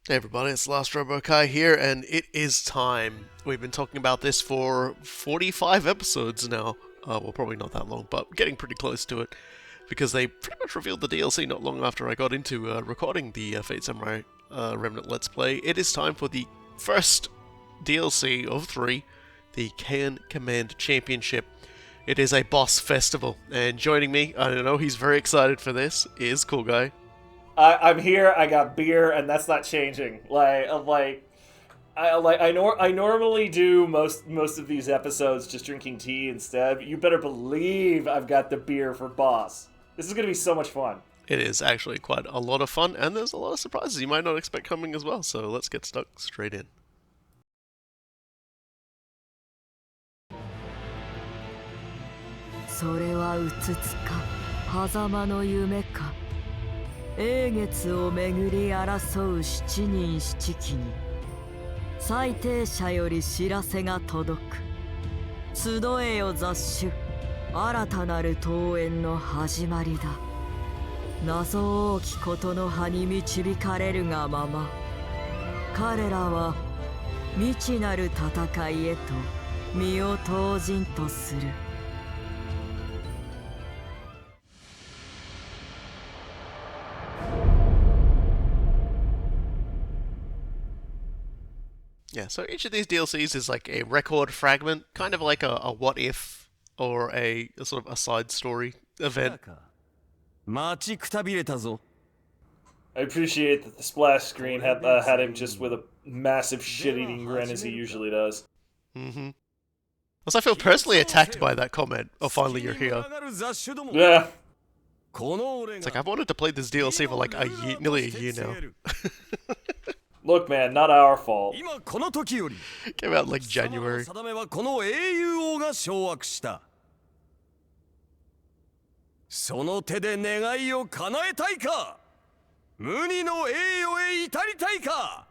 Hey everybody, it's Last RoboKai here, and it is time. We've been talking about this for 45 episodes now. Well, probably not that long, but getting pretty close to it. Because they pretty much revealed the DLC not long after I got into recording the Fate Samurai Remnant Let's Play. It is time for the first DLC of three, the Keian Command Championship. It is a boss festival, and joining me, I don't know, he's very excited for this, is Cool Guy. I'm here. I got beer, and that's not changing. I normally do most of these episodes just drinking tea instead. But you better believe I've got the beer for boss. This is gonna be so much fun. It is actually quite a lot of fun, and there's a lot of surprises you might not expect coming as well, so let's get stuck straight in. それはうつつか狭間の夢か英月を巡り争う七人七鬼に最低者より知らせが届く集えよ雑種新たなる登園の始まりだ謎多きことの葉に導かれるがまま彼らは未知なる戦いへと身を投じんとする Yeah, so each of these DLCs is like a record fragment, kind of like a what if or a sort of a side story event. I appreciate that the splash screen had him just with a massive shit-eating grin as he usually does. Mm-hmm. Also, I feel personally attacked by that comment. Oh, finally you're here. Yeah. It's like I've wanted to play this DLC for like a year, nearly a year now. Look, man, not our fault. Came out in like January. その手で願いを叶えたいか無二の栄誉へ至りたいか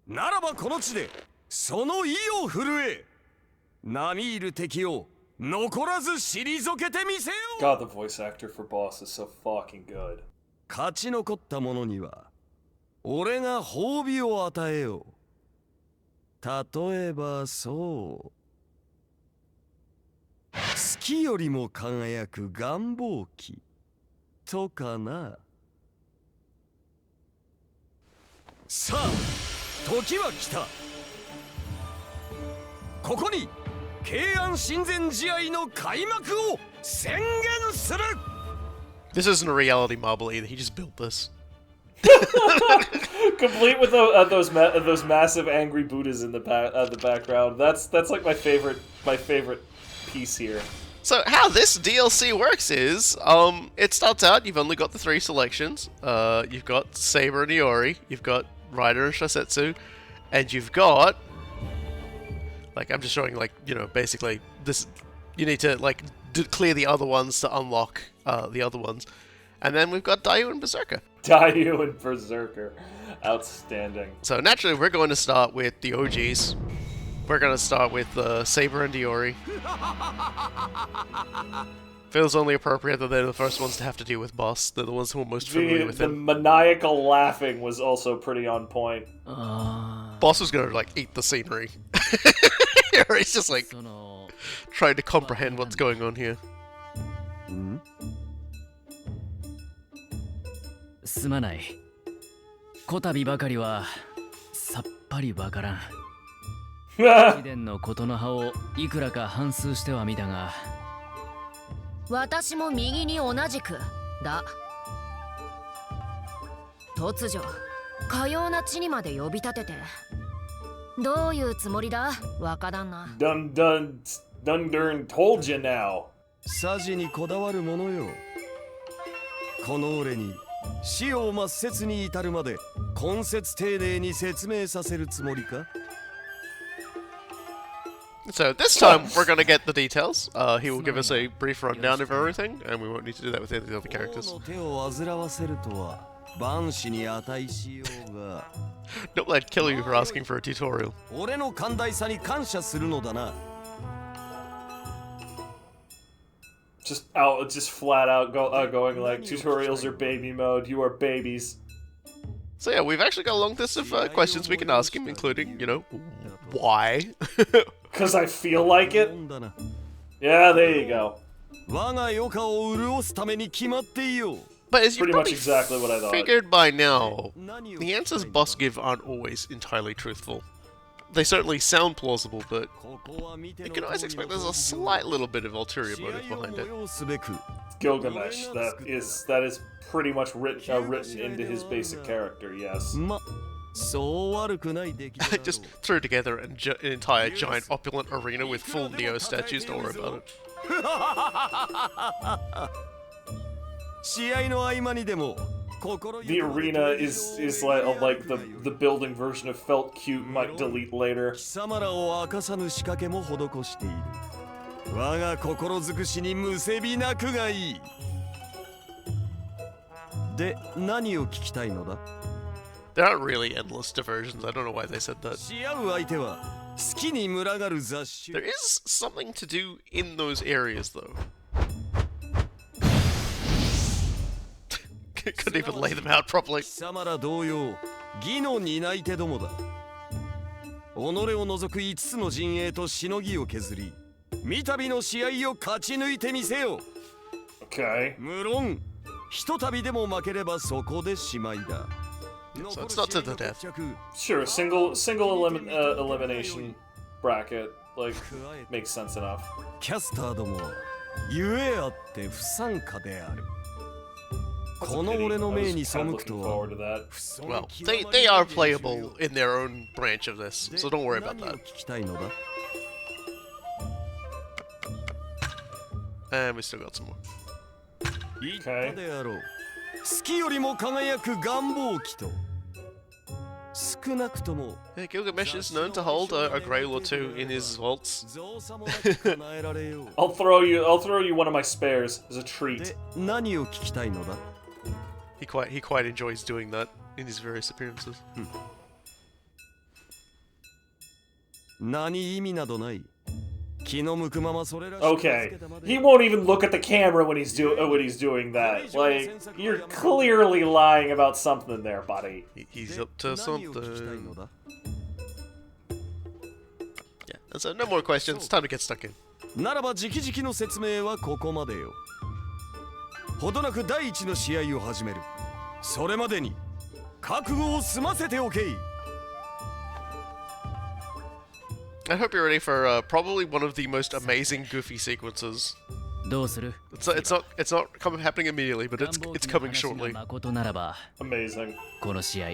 ならばこの地でその意を震え並みいる敵を残らず退けてみせよ God, the voice actor for boss is so fucking good. 勝ち残った者には俺が褒美を与えよう例えばそう月よりも輝く願望旗とかなさあ時は来たここに慶安親善試合の開幕を宣言する This isn't a reality marble either, he just built this. Complete with those massive angry Buddhas in the background. That's like my favorite piece here. So how this DLC works is, it starts out, you've only got the three selections. You've got Saber and Iori, you've got Rider and Shasetsu, and you've got, like, I'm just showing, like, you know, basically, this, you need to, like, clear the other ones to unlock the other ones. And then we've got Dayu and Berserker. Dayu and Berserker. Outstanding. So naturally, we're going to start with the OGs. We're going to start with Saber and Iori. Feels only appropriate that they're the first ones to have to deal with boss. They're the ones who are most familiar with the him. maniacal laughing was also pretty on point. Boss was going to, like, eat the scenery. He's just, like, trying to comprehend what's going on here. すまない。こたびばかりはさっぱりわからん。貴殿のことの葉をいくらか反数してはみたが。私も右に同じくだ。突如、かような地にまで呼び立てて。どういうつもりだ、若旦那。Dun told you now. サジにこだわるものよ。この俺に。死を抹殺に至るまで根節丁寧に説明させるつもりか So this time we're gonna get the details. He will give us a brief rundown of everything, and we won't need to do that with any of the other characters. Don't let kill you for asking for a tutorial. Just flat out going like, tutorials are baby mode, you are babies. So yeah, we've actually got a long list of questions we can ask him, including, you know, why? Because I feel like it? Yeah, there you go. 我が余暇を潤すために決まっていよう。 But as you Pretty much probably exactly what I thought. figured by now, the answers boss give aren't always entirely truthful. They certainly sound plausible, but you can always expect there's a slight little bit of ulterior motive behind it. Gilgamesh. That is pretty much written into his basic character. Yes. ま、そう悪くない出来だろう。 Just threw together an entire giant opulent arena with full Neo statues, don't worry about it. 試合の合間にでも心 The arena is like the building version of Felt Cute might delete later. 貴様らを明かさぬ仕掛けも施している。我が心尽くしにむせびなくがいい。で、何を聞きたいのだ？ There aren't really endless diversions, I don't know why they said that. し合う相手は好きに群がる雑種。 There is something to do in those areas, though. Couldn't even lay them out properly. 貴様ら同様、義の担い手どもだ。己を除く5つの陣営としのぎを削り、三度の試合を勝ち抜いてみせよ。 Okay. 無論、ひとたびでも負ければそこでしまいだ。 So it's not to the death. Sure. Single elimination bracket like makes sense enough. キャスターどもは、ゆえあって不参加である。 この俺の命に背くとは Well, they are playable in their own branch of this, so don't worry about 何を that. 聞きたいのだ？ And we still got some more. 言ったであろう。月よりも輝く願望機と少なくとも Yeah, Gilgamesh is known to hold a grail or two in his vaults. 造作もなく叶えられよう。 I'll throw you one of my spares as a treat. で、何を聞きたいのだ？ He quite enjoys doing that in his various appearances. 何意味などない。気の向くままそれらしく Okay. He won't even look at the camera when he's doing that. Like, you're clearly lying about something there, buddy. He's up to 何を聞きたいの something. だ？ Yeah, so no more questions. Time to get stuck in. ならば直々の説明はここまでよ。ほどなく第一の試合を始める。それまでに覚悟を済ませておけい。 I hope you're ready for probably one of the most amazing Goofy sequences. どうする？ It's not happening immediately, but it's coming 話が shortly. 誠ならば Amazing. この試合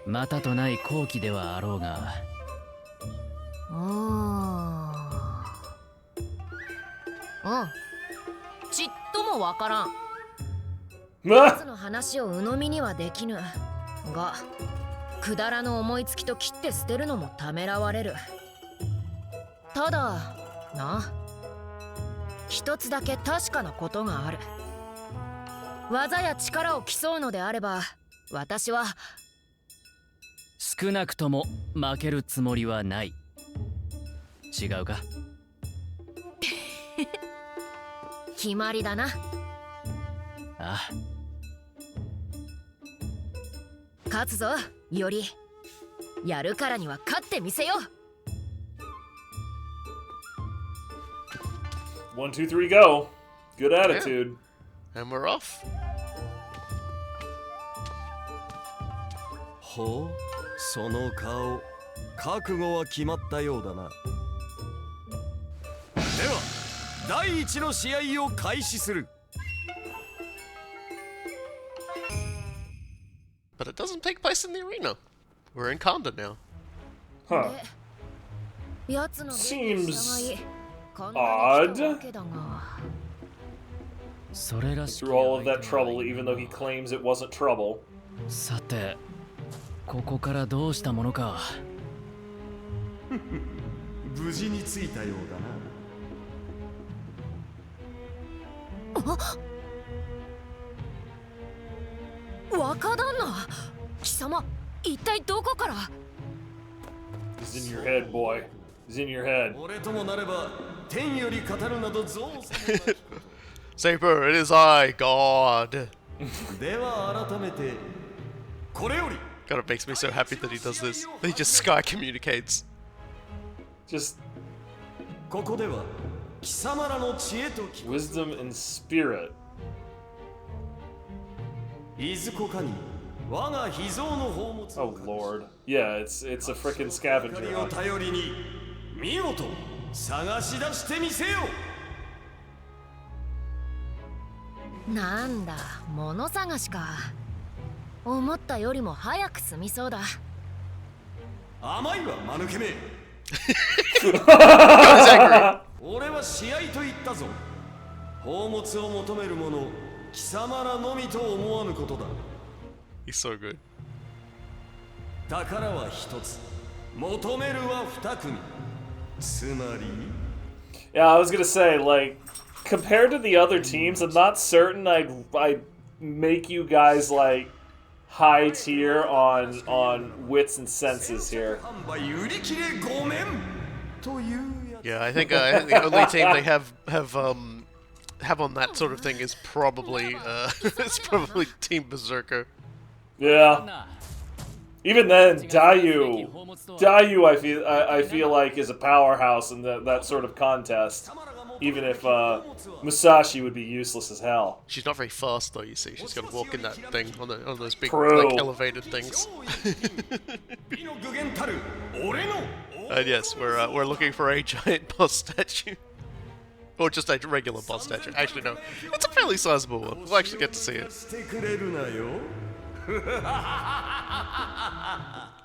またとない好機ではあろうがちっともわからん。 Ah! その話を鵜呑みにはできぬが、くだらぬ思いつきと切って捨てるのもためらわれる。ただな、一つだけ確かなことがある。技や力を競うのであれば、私は少なくとも負けるつもりはない。違うか？決まりだな。ああ。勝つぞ、より。やるからには勝ってみせよう。 1, 2, 3, go. Good attitude. And we're off. ほう、その顔、覚悟は決まったようだな。では、第一の試合を開始する。 But it doesn't take place in the arena. We're in Kanda now. Huh. やつの Seems こんなに来たわけだが。それらしき Through all of that trouble, even though he claims it wasn't trouble. さてここからどうしたものか。無事に着いたようだな。若旦那、貴様、一体どこから？ He's in your head, boy. He's in your head. 俺ともなれば天より語るなど造作もなき。 Saber, it is I, God. では改めてこれより God, it makes me so happy that he does this. He just sky communicates. Just ここでは貴様らの知恵と気 wisdom and spirit. いずこかに我が秘蔵の宝物 Oh lord. Yeah, it's a frickin' scavenger 光を hunt. 頼りに見事探し出してみせよ。なんだ、物探しか。思ったよりも早く済みそうだ。甘いわ間抜けめ。 God, he's angry. 俺は試合と言ったぞ。宝物を求める者貴様らのみと思わぬことだ。 He's so good. 宝は一つ、求めるは二組。つまり Yeah, I was gonna say, like, compared to the other teams, I'm not certain I'd make you guys like high tier on wits and senses here. 販売売り切れごめんというやつ。 Yeah, I think the only team they have on that sort of thing is probably it's probably Team Berserker. Yeah. Even then, Dayu, I feel like is a powerhouse in that sort of contest. Even if Musashi would be useless as hell. She's not very fast though. You see, she's got to walk in that thing on those big True. like elevated things. 美の具現たる俺の And yes, we're looking for a giant boss statue. Or just a regular boss statue. Actually, no. It's a fairly sizable one. We'll actually get to see it. してくれるなよ。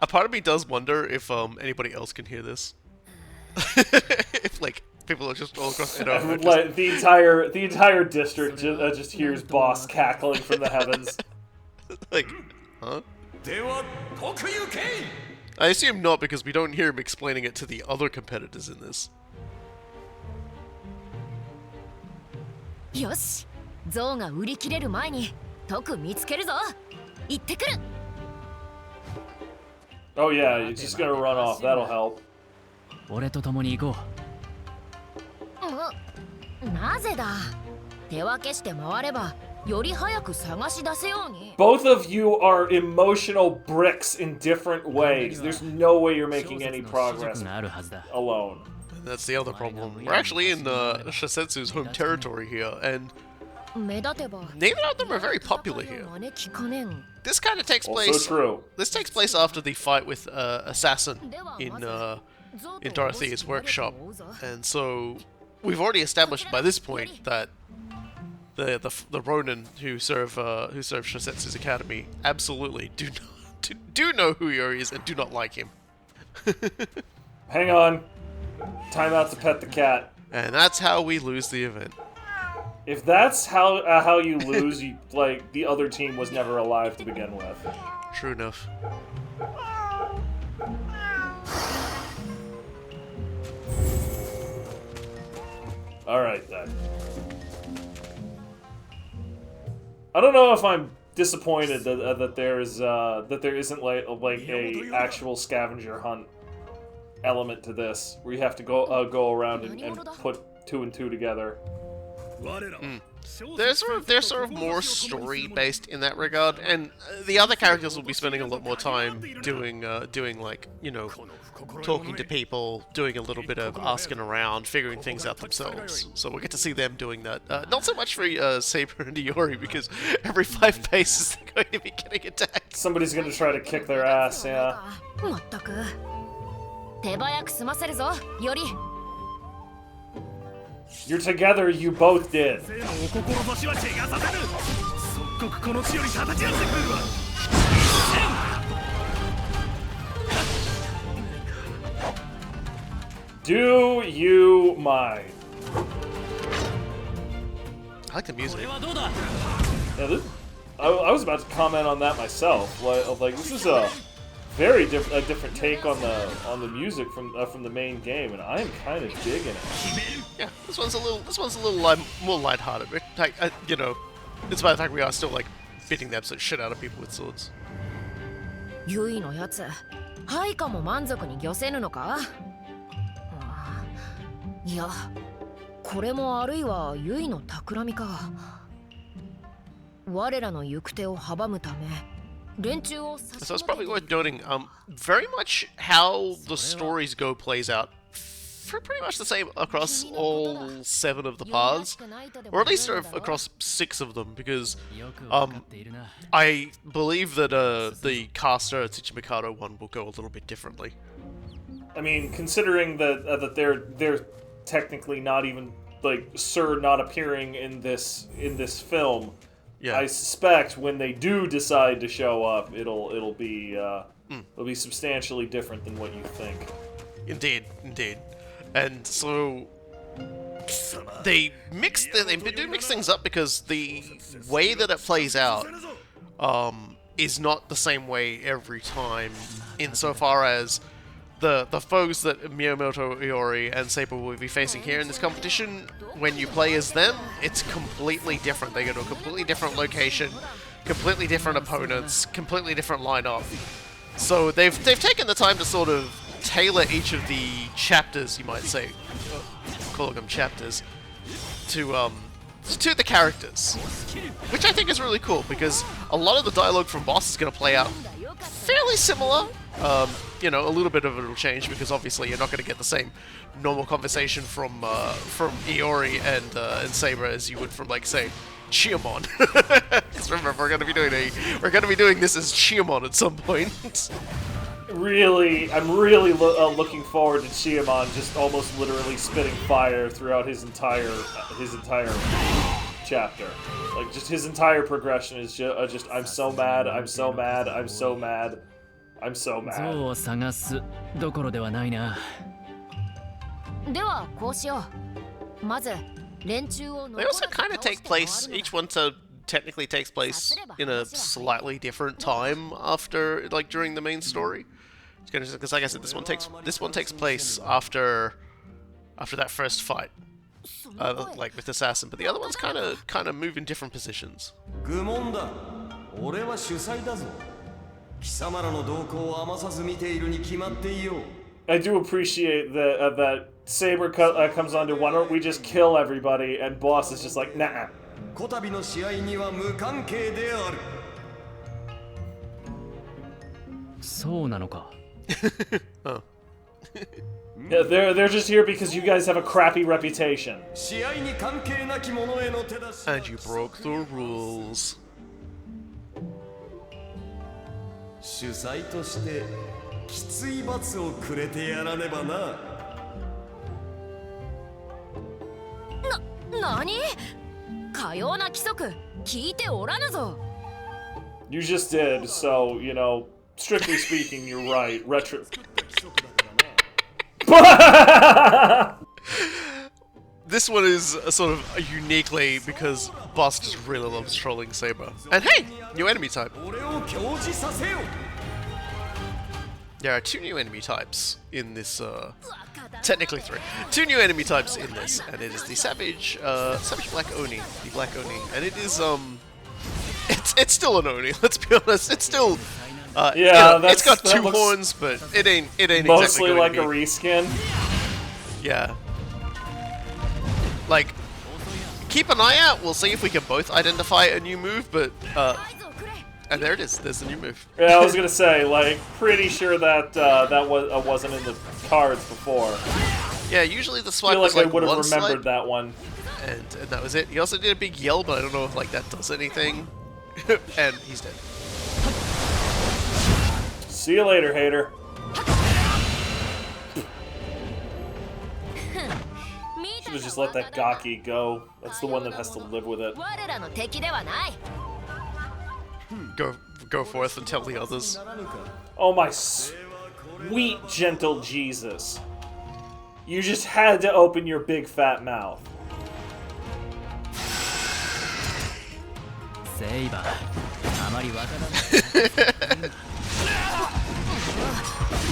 A part of me does wonder if anybody else can hear this. If like people are just all across it over. Like the entire district just hears boss cackling from the heavens. Like, huh? では特有権 I assume not because we don't hear him explaining it to the other competitors in this. よし、象が売り切れる前に徳見つけるぞ。行ってくる。 Oh yeah, you're just gonna run off. That'll help. 俺と共に行こなぜだ。手分けして回ればより早く探し出せように。 Both of you are emotional bricks in different ways. There's no way you're making any う。 progress があるはずだ。 alone. That's the other problem. We're actually in Shisetsu's home territory here, and 目立てば。 neither of them are very popular here. 招きかねん。 This kind of takes Also place. true. This takes place after the fight with Assassin in Dorothea's workshop, and so we've already established by this point that the Ronin who serve Shisetsu's academy absolutely do know who he is and do not like him. Hang on. Time out to pet the cat. And that's how we lose the event. If that's how you lose, you, like the other team was never alive to begin with. True enough. All right then. I don't know if I'm disappointed that there isn't like a actual scavenger hunt element to this, where you have to go around and put two and two together. They're sort of more story based in that regard, and the other characters will be spending a lot more time doing like, you know, talking to people, doing a little bit of asking around, figuring things out themselves. So we'll get to see them doing that. Not so much for Saber and Iori, because every 5 paces they're going to be getting attacked. Somebody's gonna try to kick their ass, yeah. まったく。手早く済ませるぞ、より。 You're together, you both did. 生のお志は違させぬ。即刻この地より叩き出してくれるわ。 Do you mind? I like the music. これはどうだ。 Yeah, I was about to comment on that myself. Like this is a very different take on the music from the main game, and I am kind of digging it. Yeah, this one's a little more lighthearted. Like, you know, despite the fact we are still like beating the absolute shit out of people with swords. ユイのやつ、配下も満足に漁せぬのか。いや、これもあるいはユイの企みか。我らの行く手を阻むため、So it's probably worth noting, very much how the stories go plays out pretty much the same across all 7 of the paths, or at least across 6 of them, because I believe that the caster Tsuchimikado one will go a little bit differently. I mean, considering that they're technically not even like Sir not appearing in this film, Yeah. I suspect when they do decide to show up, it'll be substantially different than what you think. Indeed. And so they do mix things up, because the way that it plays out is not the same way every time, insofar as the foes that Miyamoto, Iori, and Saber will be facing here in this competition, when you play as them, it's completely different. They go to a completely different location, completely different opponents, completely different lineup. So they've taken the time to sort of tailor each of the chapters, you might say, calling them chapters, to the characters, which I think is really cool, because a lot of the dialogue from Boss is going to play out fairly similar. You know, a little bit of it will change, because obviously you're not going to get the same normal conversation from Iori and Saber as you would from, like, say, Chiamon. Because remember, we're going to be doing this as Chiamon at some point. Really, I'm really looking forward to Chiamon just almost literally spitting fire throughout his entire chapter. Like, just his entire progression is just I'm so mad, I'm so mad, I'm so mad, I'm so mad. 像を探すどころではないな。ではこうしよう。まず連中を They also kind of take place, each one technically takes place in a slightly different time after, like, during the main story. It's kind of, because like I said, this one takes place after that first fight, like with Assassin, but the other ones kind of move in different positions. 愚問だ。俺は主催だぞ。貴様らの動向を余さず見ているに決まっていよう。 I do appreciate that Saber comes on to, why don't we just kill everybody, and Boss is just like, nah. こたびの試合には無関係である。そうなのか。Oh. Yeah, they're just here because you guys have a crappy reputation. 試合に関係なき者への手出し。 And you broke the rules. 主催としてきつい罰をくれてやらねばな。何？かような規則聞いておらぬぞ。 You just did, so, you know, strictly speaking, you're right. Retro. This one is sort of uniquely because Boss just really loves trolling Saber. And hey, new enemy type. 俺を教示させよ。 There are 2 new enemy types in this, technically 3. 2 new enemy types in this, and it is the Savage Black Oni, the Black Oni, and it is, it's still an Oni, let's be honest, it's still, Yeah, you know, that's, it's got that 2 looks horns, but it ain't mostly exactly like going a to be. reskin. Yeah. Like, keep an eye out, we'll see if we can both identify a new move, but, and there it is, there's the new move. Yeah, I was gonna say, like, pretty sure that that wasn't in the cards before. Yeah, usually the I swipe feel was like I like would have one remembered swipe, that one. and that was it. He also did a big yell, but I don't know if like that does anything. And he's dead. See you later, hater. Should have just let that Gaki go. That's the one that has to live with it. 我らの敵ではない。 Go forth and tell the others. Oh my sweet gentle Jesus. You just had to open your big fat mouth. セイバー、あまりわからない。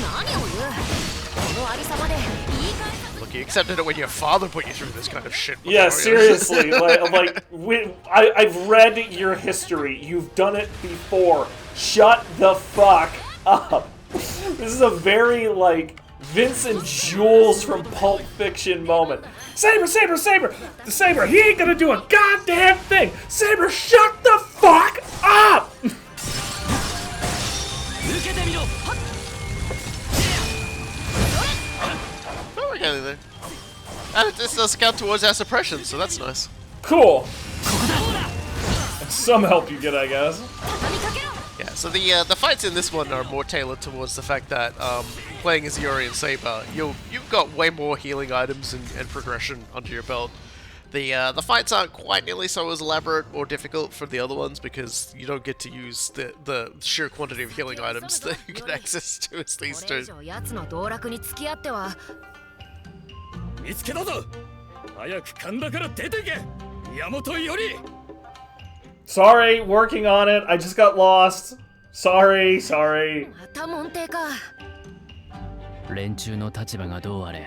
何を言う？このありさまで言い返さ Look, you accepted it when your father put you through this kind of shit. Yeah, before, seriously. I've read your history. You've done it before. Shut the fuck up. This is a very, like, Vincent Jules from Pulp Fiction moment. Saber, Saber, Saber! Saber, he ain't gonna do a goddamn thing! Saber, shut the fuck up! Oh, we're getting there. And this does count towards our suppression, so that's nice. Cool. Some help you get, I guess. Yeah, so the fights in this one are more tailored towards the fact that playing as Iori and Saber, you've got way more healing items and progression under your belt. The fights aren't quite nearly so as elaborate or difficult for the other ones because you don't get to use the sheer quantity of healing items that you get access to as these two. 見つけたぞ。早く神田から出てけ。宮本より。Sorry, working on it. I just got lost. Sorry. また門弟か。連中の立場がどうあれ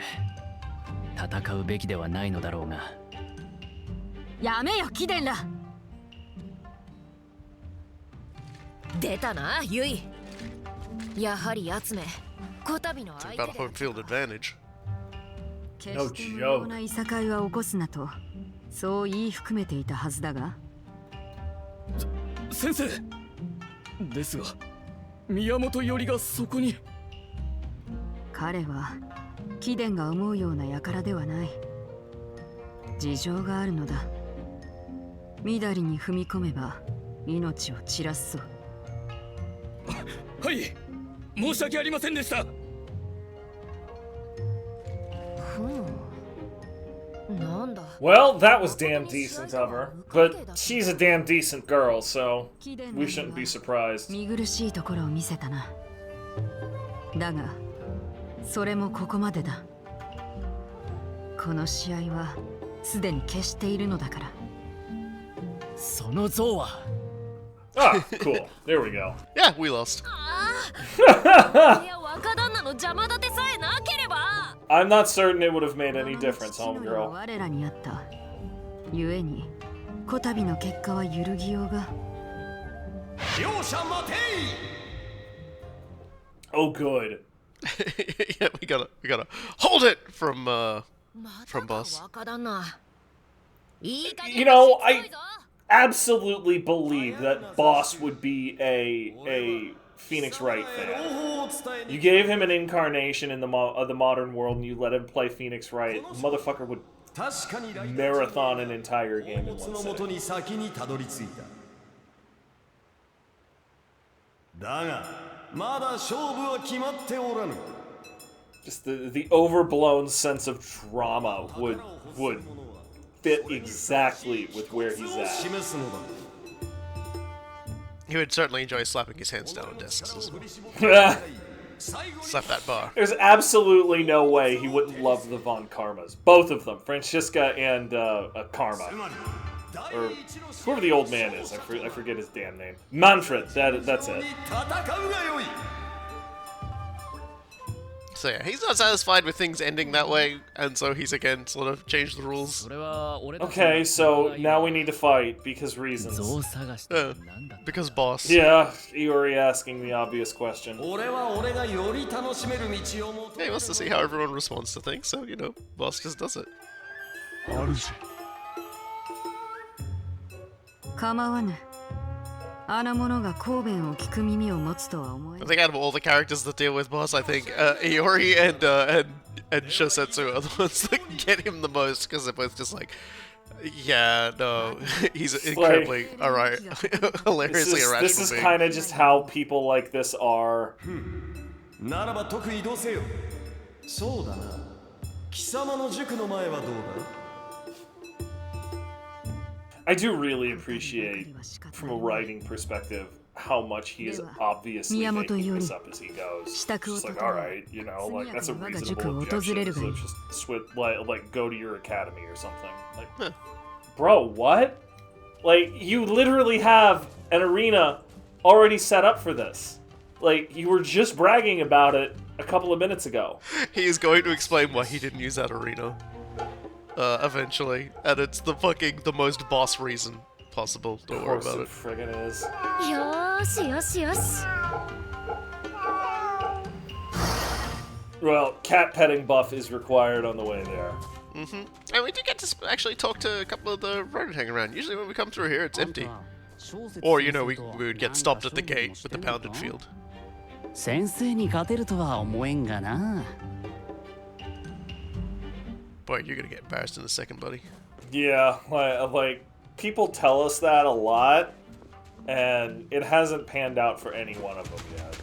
戦うべきではないのだろうが。やめよ、貴殿ら。出たな、ユイ。やはり奴め。こたびの相 About 手 home field advantage. 決して無用ないさかいは起こすなと、そう言い含めていたはずだが。先生。ですが、宮本よりがそこに。彼は貴殿が思うような輩ではない。事情があるのだ。緑に踏み込めば命を散らすぞ。はい。申し訳ありませんでした。Well, that was damn decent of her. But she's a damn decent girl, so we shouldn't be surprised. 見苦しいところを見せたな。だが、それもここまでだ。この試合はすでに消しているのだから。その像は Ah, cool. There we go. Yeah, we lost. I'm not certain it would have made any difference, homegirl. 我らにあった。故に、こたびの結果は揺るぎようが。両者待てい Oh, good. Yeah, we gotta hold it from boss. You know, I absolutely believe that Boss would be a Phoenix Wright fan. You gave him an incarnation in the modern world and you let him play Phoenix Wright. Motherfucker would marathon an entire game in one sitting. だがまだ勝負は決まっておらぬ Just the overblown sense of drama would fit exactly with where he's at. 示すのだ He would certainly enjoy slapping his hands down on desks as well. Slap that bar. There's absolutely no way he wouldn't love the Von Karmas. Both of them, Francisca and Karma. Or whoever the old man is, I forget his damn name. Manfred, that's it. 戦うがよい So yeah, he's not satisfied with things ending that way, and so he's again sort of changed the rules. それは俺たち Okay, so now we need to fight because reasons. 像探してなんだ Because boss. Yeah, Iori asking the obvious question. 俺は俺がより楽しめる道を求 Yeah, he wants to see how everyone responds to things, so, you know, boss just does it. 構わぬ。あの者が神弁を聞く耳を持つとは思え I think out of all the characters that deal with boss, I think Iori and Shosetsu are the ones that get him the most, because they're both just like, yeah, no, he's incredibly, alright, hilariously irrational This is being. kind of just how people like this are. ならば特移動せよそうだな貴様の塾の前はどうだ I do really appreciate, from a writing perspective, how much he is obviously making this up as he goes. It's just like, alright, you know, like, that's a reasonable objection, so just like, go to your academy or something. Like, bro, what? Like, you literally have an arena already set up for this. Like, you were just bragging about it a couple of minutes ago. He is going to explain why he didn't use that arena. Eventually. And it's the most boss reason possible. Don't worry about it. Friggin' is. Well, cat petting buff is required on the way there. And we did get to actually talk to a couple of the road hang around. Usually when we come through here, it's empty. Or, you know, we would get stopped at the gate with the pounded field. 先生に勝てるとは思えんがな。 Boy, you're gonna get embarrassed in a second, buddy. Yeah, like people tell us that a lot, and it hasn't panned out for any one of them yet.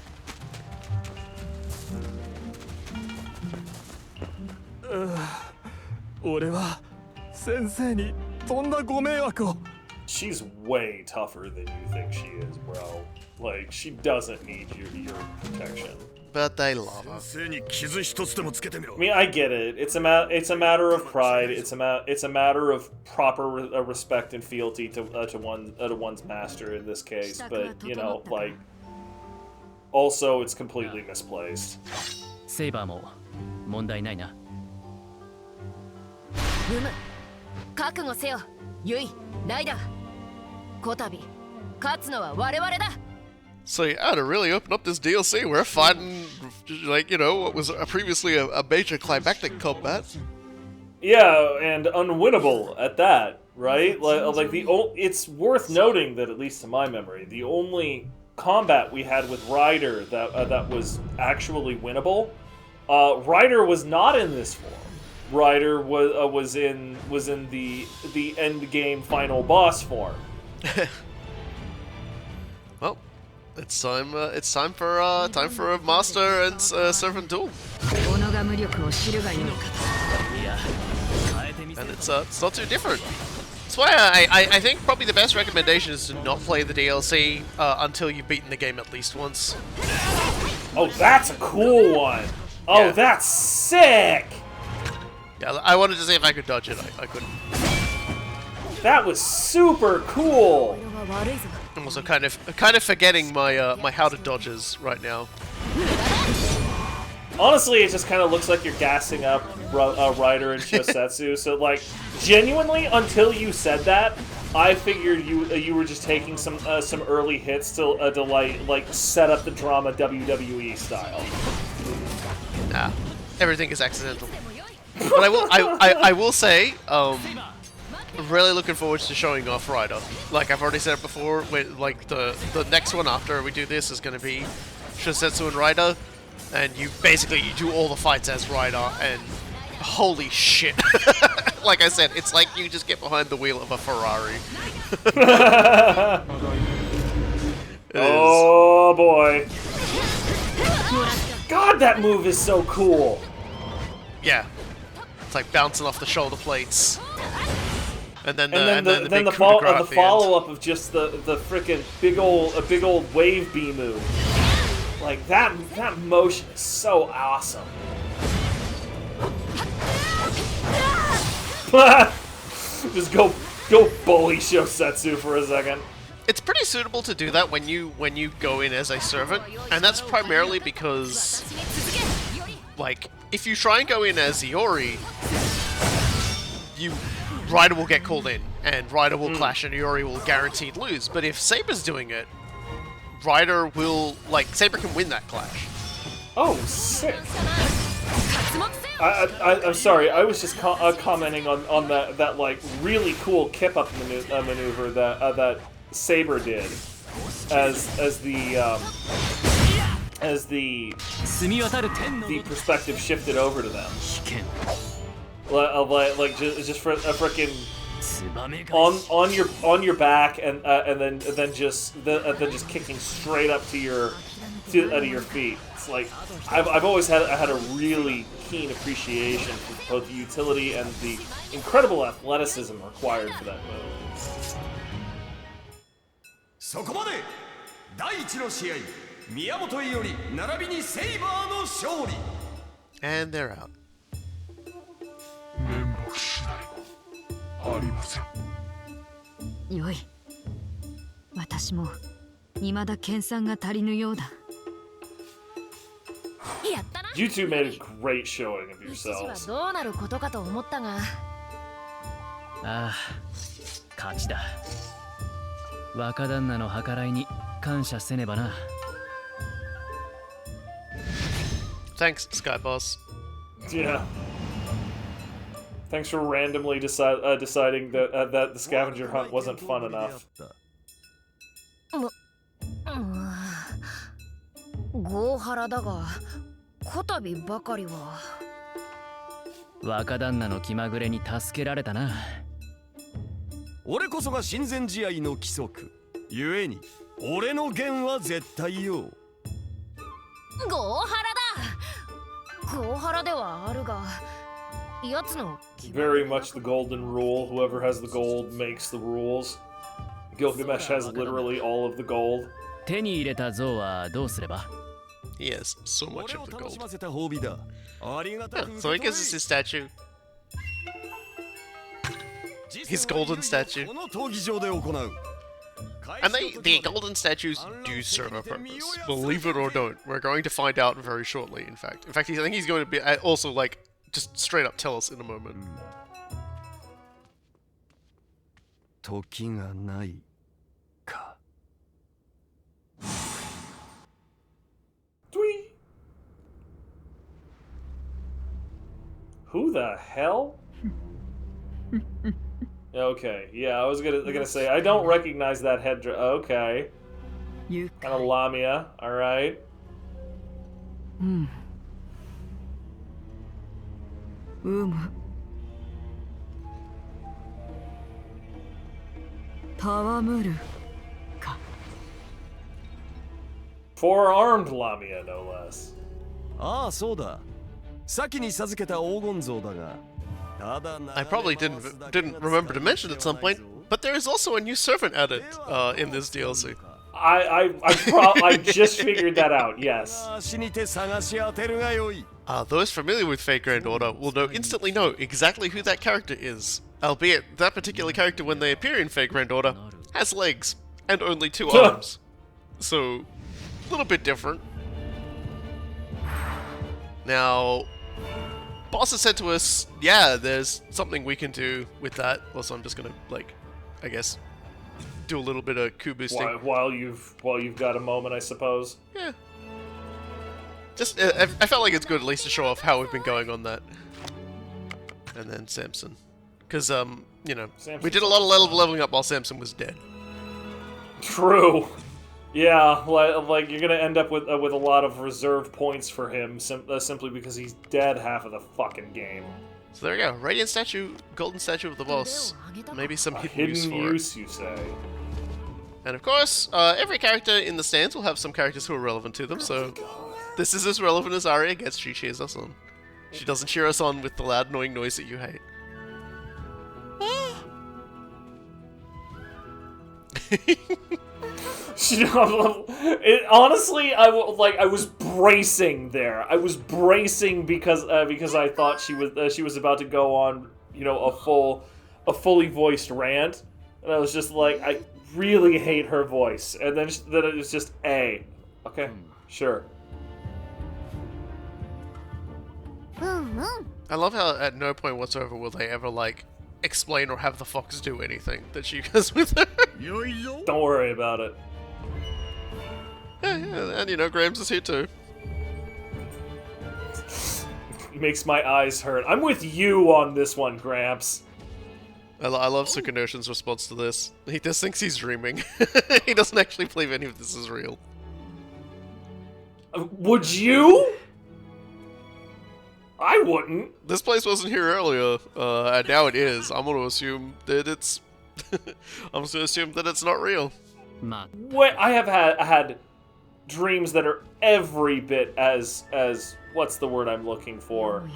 俺は先生にとんだご迷惑を。 She's way tougher than you think she is, bro. Like, she doesn't need your protection. But they love her. 先生に傷一つでもつけてみろ。 I mean, I get it. It's a matter of pride. It's a matter of proper respect and fealty to one's master in this case. But you know, like, also it's completely misplaced. セイバーも問題ないな。うむ、覚悟せよ、ユイ、ライダー。こたび勝つのは我々だ。 So yeah, to really open up this DLC, we're fighting, like, you know, what was previously a major climactic combat. Yeah, and unwinnable at that, right? Like it's worth noting that, at least to my memory, the only combat we had with Ryder that was actually winnable, Ryder was not in this form. Ryder was in the end game final boss form. Well, it's time for a master and servant duel. 己が無力を知るがいいのか。いや、変えてみせ And る。 it's not too different. That's why I think probably the best recommendation is to not play the DLC until you've beaten the game at least once. Oh, that's a cool one. Oh, Yeah. that's sick. Yeah, I wanted to see if I could dodge it. I couldn't. That was super cool. 色は悪いぞ。 I'm also kind of forgetting my my how to dodges right now. Honestly, it just kind of looks like you're gassing up Ryder and Shosetsu. So, like, genuinely, until you said that, I figured you were just taking some early hits to like set up the drama WWE style. Nah, everything is accidental. But I will say, really looking forward to showing off Ryder. Like I've already said before, like the next one after we do this is going to be Shosetsu and Ryder, and you do all the fights as Ryder, and holy shit! Like I said, it's like you just get behind the wheel of a Ferrari. Oh boy! God, that move is so cool. Yeah, it's like bouncing off the shoulder plates. And then the big coup de grace at the end. follow up of just the frickin' big old wave B move. Like that motion is so awesome. Just go bully Shosetsu for a second. It's pretty suitable to do that when you go in as a servant, and that's primarily because, like, if you try and go in as Iori, Ryder will get called in, and Ryder will clash, and Iori will guaranteed lose. But if Saber's doing it, Ryder will, like, Saber can win that clash. Oh, sick. I'm sorry, I was just commenting on that like really cool kip up maneuver that Saber did as the perspective shifted over to them. Like just for a frickin' on your back and then just kicking straight up to your feet. It's like I've always had a really keen appreciation for both the utility and the incredible athleticism required for that move. そこまで第一の試合宮本伊織並びにセイバーの勝利 And they're out. よい。私も未だ研鑽が足りぬようだ。 You two made a great showing of 一時は yourselves. どうなることかと思ったが。ああ、勝ちだ。若旦那の計らいに感謝せねばな。Thanks, Sky Boss. Yeah. Thanks for randomly deciding that the scavenger hunt wasn't fun enough. 合腹だが、こたびばかりは。若旦那の気まぐれに助けられたな。俺こそが親善試合の規則。ゆえに俺の弦は絶対よ。合腹だ。合腹ではあるが、やつの。Very much the golden rule. Whoever has the gold makes the rules. Gilgamesh has literally all of the gold. 手に入れた像はどうすれば？ He has so much 俺 of を the 楽し gold. ませた褒美だ。ありがた Yeah, く so I guess it's his statue. His golden statue. この闘技場で行う。 And the golden statues do serve a purpose. Believe it or don't. We're going to find out very shortly, in fact. In fact, I think he's going to be also, like, just straight up tell us in a moment. 時がないか。Tweet. Who the hell? Okay, yeah, I was gonna say I don't recognize that headdress. Okay, 愉 kind of 快 Lamia. All right. む戯るか。 Four-armed Lamia, no less. ああ、そうだ。先に授けた黄金像だが。I probably didn't remember to mention at some point, but there is also a new servant added in this DLC. I just figured that out. Yes. 死にて探し当てるがよい。 Those familiar with Fate Grand Order will instantly know exactly who that character is. Albeit, that particular character, when they appear in Fate Grand Order, has legs and only 2 arms. So, a little bit different. Now, boss has said to us, yeah, there's something we can do with that. Also, I'm just gonna, like, I guess, do a little bit of Q boosting. While you've got a moment, I suppose. Yeah. Just, I felt like it's good at least to show off how we've been going on that. And then Samson. Because, you know, we did a lot of leveling up while Samson was dead. True. Yeah, like you're gonna end up with a lot of reserve points for him simply because he's dead half of the fucking game. So there you go. Radiant statue, golden statue of the boss. Maybe some hidden use for it. You say. And of course, every character in the stands will have some characters who are relevant to them, so this is as relevant as Arya gets. She cheers us on. She doesn't cheer us on with the loud, annoying noise that you hate. Honestly, I was bracing there. I was bracing because I thought she was about to go on, you know, a fully voiced rant, and I was just like, I really hate her voice, and then it was just okay, sure. I love how at no point whatsoever will they ever, like, explain or have the fox do anything that she does with her. Don't worry about it. Yeah, and you know, Grams is here too. Makes my eyes hurt. I'm with you on this one, Gramps. I love Sukanoshin's response to this. He just thinks he's dreaming. He doesn't actually believe any of this is real. Would you? I wouldn't. This place wasn't here earlier, and now it is. I'm gonna assume that it's... I'm just gonna assume that it's not real. Wait, I have had dreams that are every bit as what's the word I'm looking for?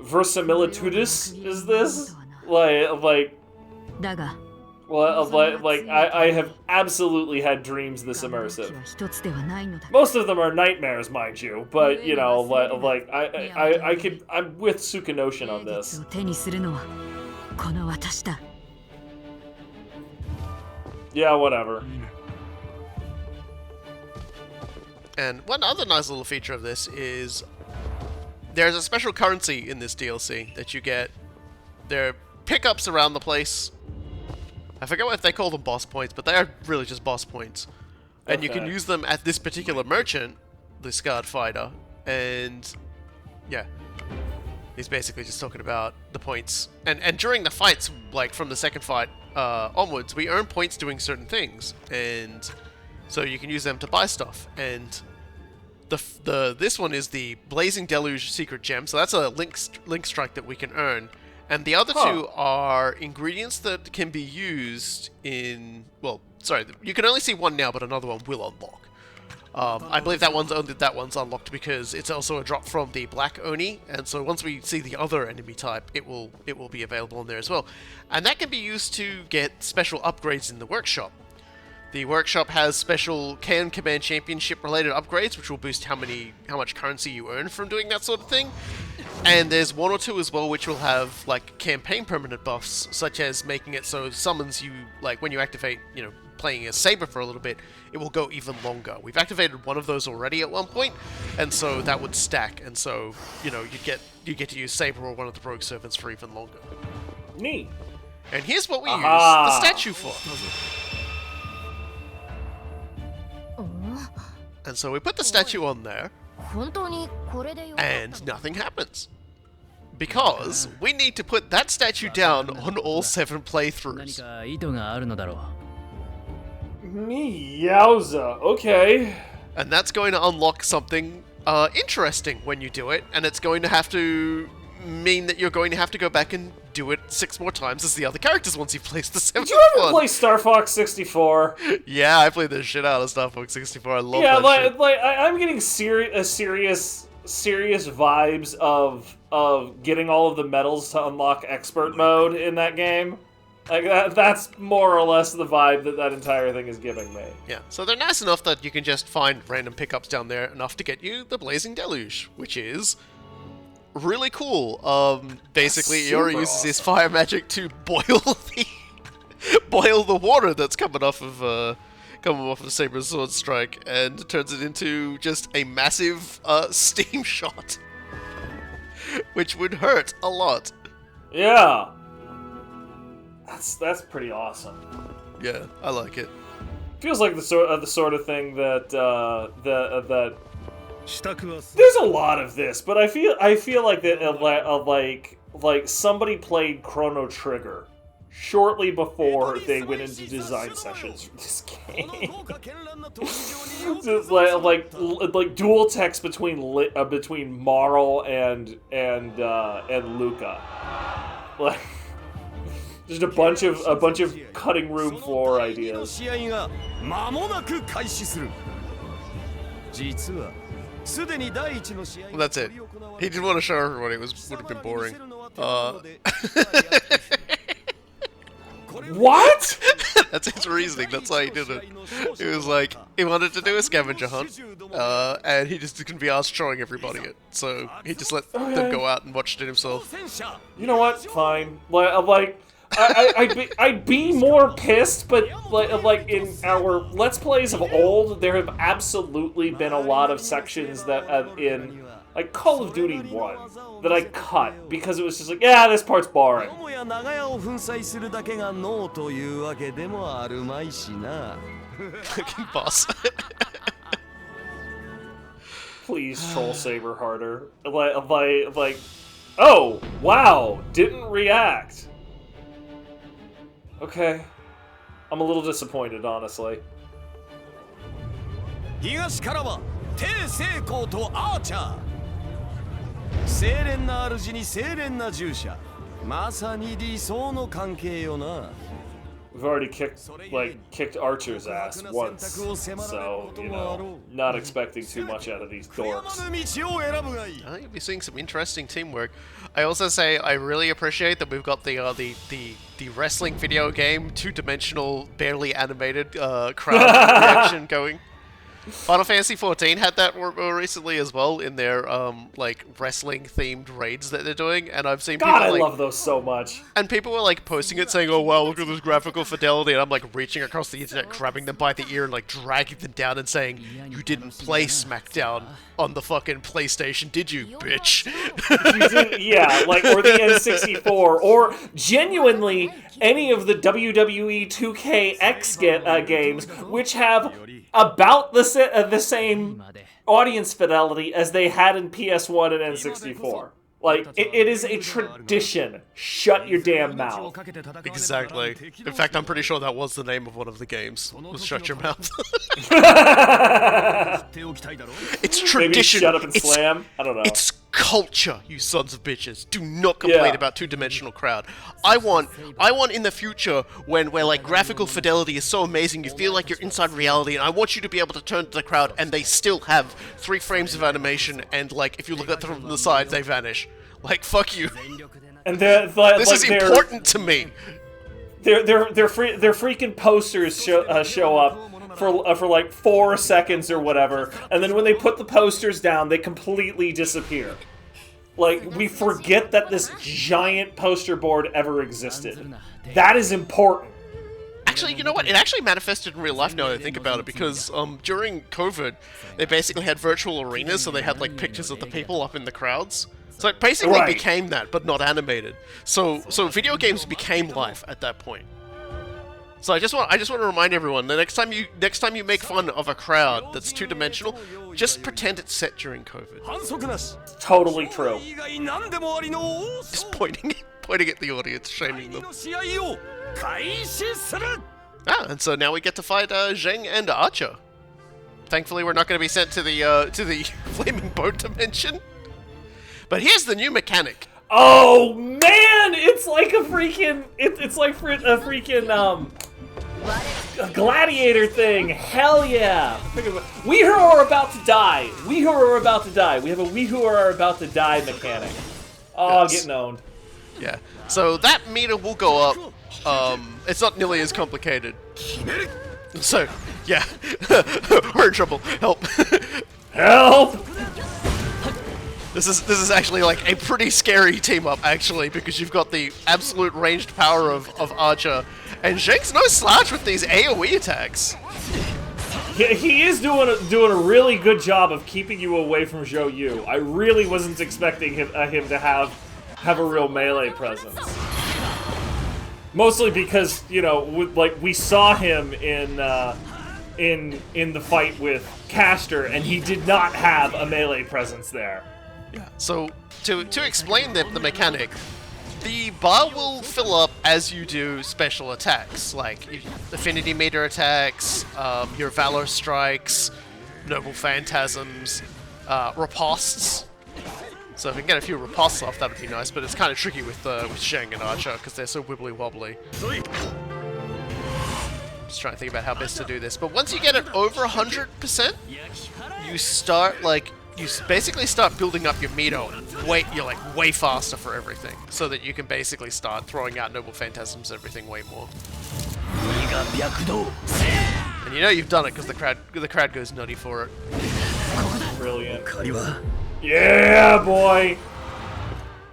Verisimilitudous is this? Like I have absolutely had dreams this immersive. Most of them are nightmares, mind you, but you know, I'm with Sukanoshin on this. Yeah, whatever. And one other nice little feature of this is there's a special currency in this DLC that you get. There are pickups around the place. I forget what they call them, boss points, but they are really just boss points. And you can use them at this particular merchant, the Scarred Fighter, and yeah. He's basically just talking about the points. And during the fights, like from the second fight onwards, we earn points doing certain things. And so you can use them to buy stuff. And this one is the Blazing Deluge Secret Gem, so that's a link strike that we can earn. And the other two are ingredients that can be used in... Well, sorry, you can only see one now, but another one will unlock. I believe that one's unlocked because it's also a drop from the Black Oni, and so once we see the other enemy type, it will be available in there as well. And that can be used to get special upgrades in the workshop. The workshop has special Keian Command Championship related upgrades, which will boost how much currency you earn from doing that sort of thing. And there's one or two as well which will have like campaign permanent buffs, such as making it so summons you, like when you activate, playing as Saber for a little bit, it will go even longer. We've activated one of those already at one point, and so that would stack, and so, you get to use Saber or one of the rogue servants for even longer. Neat. And here's what we use the statue for. And so we put the statue on there, and nothing happens. Because we need to put that statue down on all 7 playthroughs. Yowza, okay. And that's going to unlock something interesting when you do it, and it's going to have to mean that you're going to have to go back and do it 6 more times as the other characters once you've placed the 7th one. Did you ever play Star Fox 64? Yeah, I played the shit out of Star Fox 64. I love that shit. I'm getting serious vibes of getting all of the medals to unlock expert mode in that game. Like that's more or less the vibe that entire thing is giving me. Yeah, so they're nice enough that you can just find random pickups down there enough to get you the Blazing Deluge, which is really cool. Basically, Iori uses his fire magic to boil the water that's coming off of Saber's sword strike, and turns it into just a massive steam shot, which would hurt a lot. Yeah, that's pretty awesome. Yeah, I like it. Feels like the sort of thing that there's a lot of this, but I feel like that like somebody played Chrono Trigger shortly before they went into design sessions for this game. Just like dual text between Marl and Luca. Like just a bunch of cutting room floor ideas. Well, that's it. He didn't want to show everybody. It would have been boring. What? That's his reasoning. That's why he did it. He was like, he wanted to do a scavenger hunt, and he just couldn't be asked showing everybody it. So he just let them go out and watched it himself. You know what? Fine. I'd be more pissed, but like in our Let's Plays of old, there have absolutely been a lot of sections that in like Call of Duty 1 that I cut because it was just like, yeah, this part's boring. Fucking boss. Please troll Saber harder. Like, oh wow, didn't react. Okay. I'm a little disappointed, honestly. 東からは帝成功とアーチャー清廉な主に清廉な従者まさに理想の関係よな We've already kicked Archer's ass once, so, not expecting too much out of these dorks. I think you'll be seeing some interesting teamwork. I also say I really appreciate that we've got the wrestling video game, 2-dimensional, barely animated crowd reaction going. Final Fantasy XIV had that more recently as well in their wrestling themed raids that they're doing, and I've seen people I love those so much. And people were posting it saying, "Oh wow, look at this graphical fidelity," and I'm reaching across the internet, grabbing them by the ear and dragging them down and saying, "You didn't play SmackDown on the fucking PlayStation, did you, bitch?" Yeah, or the N64, or genuinely any of the WWE 2KX games, which have about the same audience fidelity as they had in PS1 and N64. Like, it is a tradition. Shut your damn mouth. Exactly. In fact, I'm pretty sure that was the name of one of the games. Was Shut Your Mouth. It's tradition. Maybe shut up and it's, slam? I don't know. It's culture, you sons of bitches. Do not complain about two-dimensional crowd. I want in the future where like graphical fidelity is so amazing you feel like you're inside reality, and I want you to be able to turn to the crowd and they still have 3 frames of animation, and like if you look at them from the side they vanish. Like, fuck you. And this like, is important to me. Their freaking posters show up for like 4 seconds or whatever, and then when they put the posters down, they completely disappear. Like, we forget that this giant poster board ever existed. That is important. Actually, you know what? It actually manifested in real life now that I think about it, because during COVID, they basically had virtual arenas, so they had like pictures of the people up in the crowds. So it basically became that, but not animated. So video games became life at that point. So I just want to remind everyone, the next time you make fun of a crowd that's two-dimensional, just pretend it's set during COVID. Totally true. Just pointing at the audience, shaming them. And so now we get to fight Zheng and Archer. Thankfully, we're not going to be sent to the flaming boat dimension. But here's the new mechanic. Oh man, it's like a freaking a gladiator thing. Hell yeah! We who are about to die. We who are about to die. We have a we who are about to die mechanic. Oh, yes. Getting owned. Yeah. So that meter will go up. It's not nearly as complicated. So, yeah. We're in trouble. Help. Help! This is actually like a pretty scary team up, actually, because you've got the absolute ranged power of Archer, and Zheng's no slouch with these AoE attacks. Yeah, he is doing a really good job of keeping you away from Zhou Yu. I really wasn't expecting him to have a real melee presence. Mostly because, you know, we saw him in the fight with Caster, and he did not have a melee presence there. Yeah. So to explain the mechanic, the bar will fill up as you do special attacks, like affinity meter attacks, your valor strikes, noble phantasms, ripostes. So if we can get a few ripostes off, that would be nice. But it's kind of tricky with Zheng and Archer because they're so wibbly wobbly. Just trying to think about how best to do this. But once you get it over 100%, you start like. You basically start building up your meter, you're like way faster for everything, so that you can basically start throwing out noble phantasms and everything way more. And you know you've done it because the crowd goes nutty for it. Brilliant. Yeah, boy.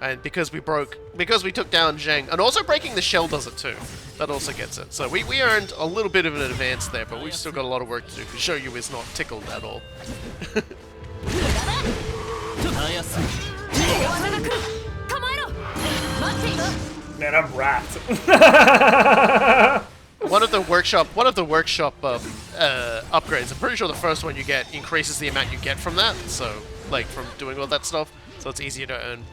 And because we took down Zheng, and also breaking the shell does it too. That also gets it. So we earned a little bit of an advance there, but we've still got a lot of work to do. To show you is not tickled at all. Man, I'm wrapped. One of the workshop upgrades. I'm pretty sure the first one you get increases the amount you get from that. So, like from doing all that stuff, so it's easier to earn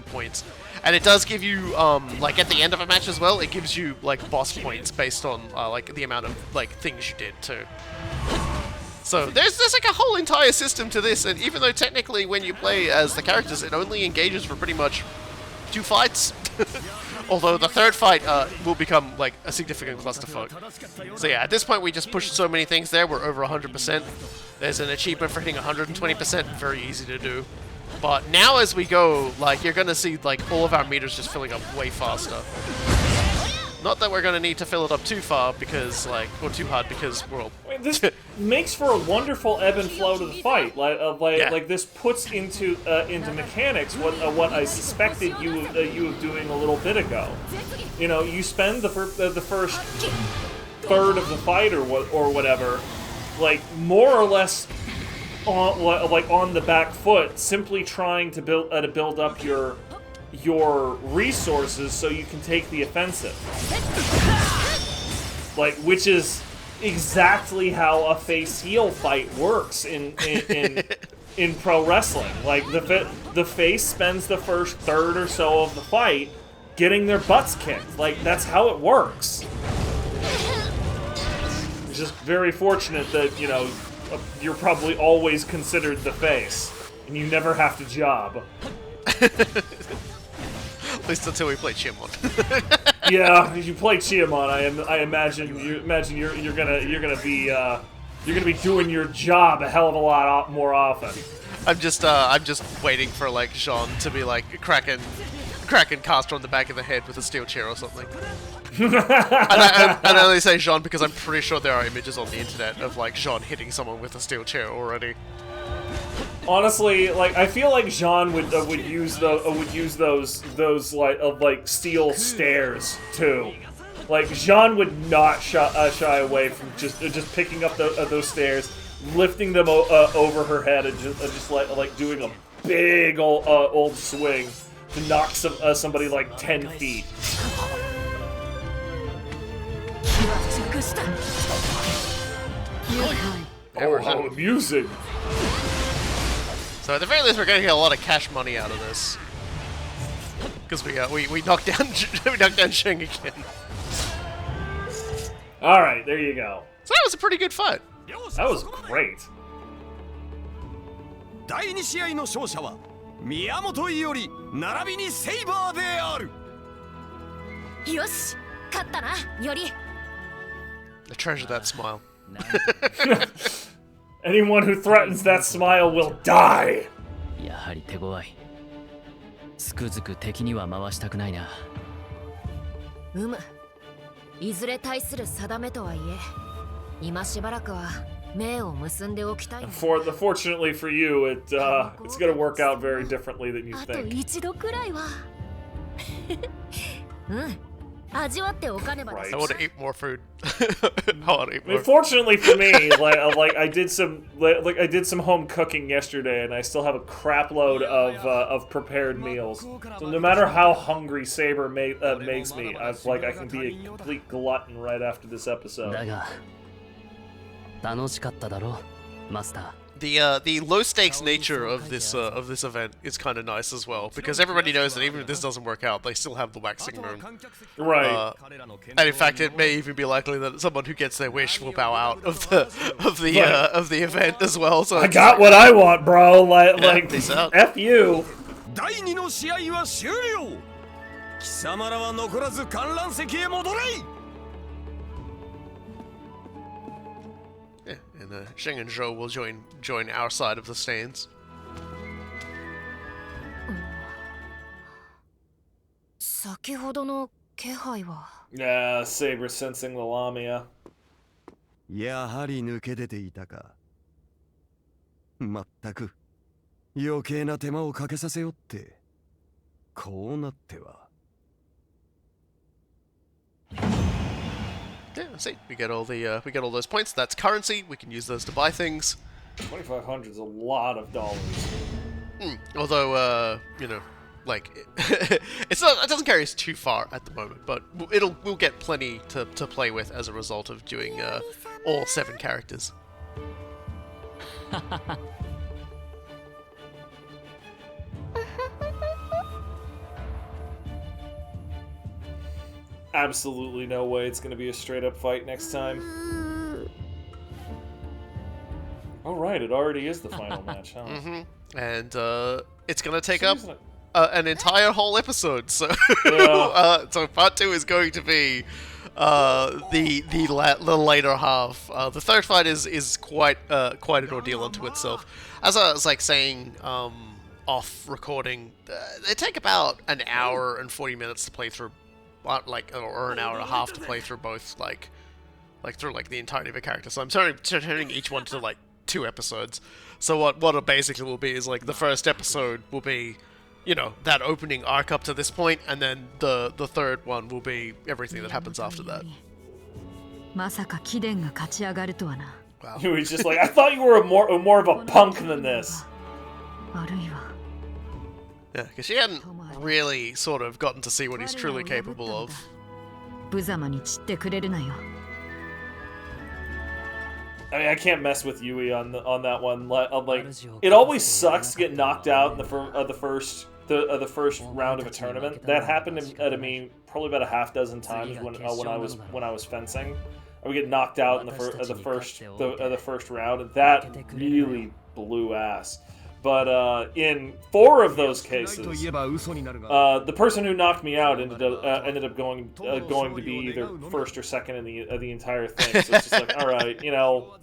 points. And it does give you like at the end of a match as well. It gives you like boss points based on like the amount of like things you did too. So there's like a whole entire system to this, and even though technically when you play as the characters, it only engages for pretty much 2 fights. Although the 3rd fight will become like a significant clusterfuck. So yeah, at this point we just pushed so many things there, we're over 100%. There's an achievement for hitting 120%, very easy to do. But now as we go, like you're gonna see like all of our meters just filling up way faster. Not that we're gonna need to fill it up too far because or too hard because this makes for a wonderful ebb and flow to the fight. Like this puts into mechanics what I suspected you of doing a little bit ago. You know, you spend the first third of the fight or whatever, like more or less on the back foot, simply trying to build up your resources so you can take the offensive. Like, which is exactly how a face heal fight works in in pro wrestling. Like the face spends the first third or so of the fight getting their butts kicked. Like that's how it works. It's just very fortunate that you're probably always considered the face, and you never have to job. At least until we play Chimon. Yeah, if you play Chiamon, I imagine you're gonna be doing your job a hell of a lot more often. I'm just waiting for like Jean to be like cracking Castor on the back of the head with a steel chair or something. and I only say Jean because I'm pretty sure there are images on the internet of like Jean hitting someone with a steel chair already. Honestly, like I feel like Jean would use those like steel stairs too. Like Jean would not shy away from just picking up those stairs, lifting them over her head, and just like doing a big old swing to knock somebody like 10 feet. Oh, amusing. So at the very least, we're going to get a lot of cash money out of this, because we knocked down Sheng again. All right, there you go. So that was a pretty good fight. That was great. 第2試合の勝者は宮本伊織並びにセイバーである。よし、勝ったな、より。I treasure that smile. Anyone who threatens that smile will die. やはり手強い。つくづく敵には回したくないな。いずれ対する定めとはいえ、今しばらくは目を結んでおきたい。Fortunately for you, it's gonna work out very differently than you あと think. 一度くらいは。味わっておかねば。 I want to eat more food. I want to eat more. Fortunately for me, like I did some home cooking yesterday, and I still have a crap load of prepared meals. So no matter how hungry Saber makes me, I can be a complete glutton right after this episode. だが楽しかっただろう、マスター。The low stakes nature of this event is kind of nice as well, because everybody knows that even if this doesn't work out, they still have the waxing moon. Right. And in fact, it may even be likely that someone who gets their wish will bow out of the event as well. So I got what I want, bro. Like peace out. F you. 第2の試合は終了。貴様らは残らず観覧席へ戻れ。 Yeah, and Sheng and Zhou will join our side of the stands. 先ほどの気配は。Yeah, Saber sensing the Lamia. やはり抜け出ていたか。まったく余計な手間をかけさせよって。こうなっては。 Yeah, see, we get all those points. That's currency. We can use those to buy things. 2,500 is a lot of dollars. Although, like it doesn't carry us too far at the moment, but we'll get plenty to play with as a result of doing all 7 characters. Absolutely no way it's going to be a straight-up fight next time. Oh, right, it already is the final match, huh? And it's going to take up an entire whole episode, so Yeah. so part 2 is going to be the later half. The third fight is quite an ordeal unto itself. As I was like saying off recording, they take about an hour and 40 minutes to play through. Or an hour and a half to play through both, through the entirety of a character. So I'm turning each one to like 2 episodes. So what it basically will be is like the first episode will be, that opening arc up to this point, and then the third one will be everything that happens after that. まさか貴殿が勝ち上がるとはな。 Wow. He was just like, I thought you were more of a punk than this. 悪いわ。 Yeah, because she hadn't really sort of gotten to see what he's truly capable of. 無様に散ってくれるなよ。I mean, I can't mess with Yui on that one. Like, it always sucks to get knocked out in the first round of a tournament. That happened to me probably about a half dozen times when I was fencing. I would get knocked out in the first round, and that really blew ass. But in 4 of those cases, the person who knocked me out ended up going to be either first or second in the entire thing. So it's just like, all right, you know,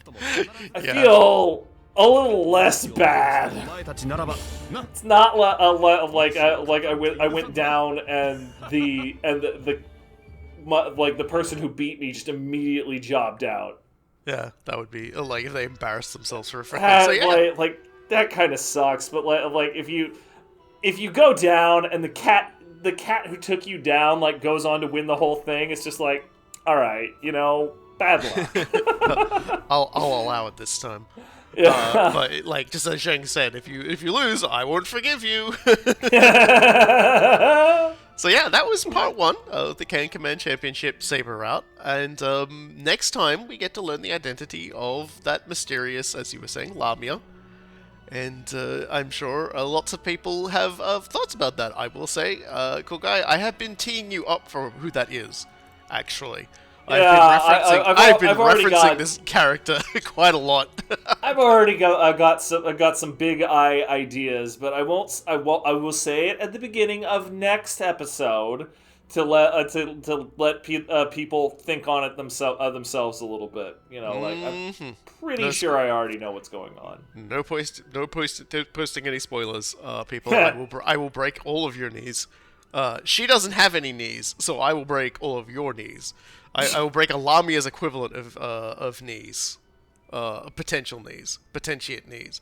I feel a little less bad. It's not like I went down and the person who beat me just immediately jobbed out. Yeah, that would be like if they embarrassed themselves for a freaking. So yeah. Like that kind of sucks. But like if you go down and the cat who took you down like goes on to win the whole thing, it's just like, all right, you know, bad luck. I'll allow it this time. Yeah. But like just as Zheng said, if you lose, I won't forgive you. So yeah, that was part 1 of the Keian Command Championship Saber route, and next time we get to learn the identity of that mysterious, as you were saying, Lamia. And I'm sure lots of people have thoughts about that. I will say, cool guy, I have been teeing you up for who that is, actually. Yeah, I've been referencing this character quite a lot. I've already got some big eye ideas, but I will say it at the beginning of next episode to let people think on it themselves a little bit. You know, like I'm pretty sure I already know what's going on. No posting any spoilers, people. I will break all of your knees. She doesn't have any knees, so I will break all of your knees. I will break a Lamia's equivalent of knees. Potential knees. Potentiate knees.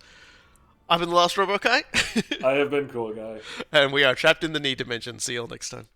I've been the last RoboKai. I have been Cool Guy. And we are trapped in the knee dimension. See you all next time.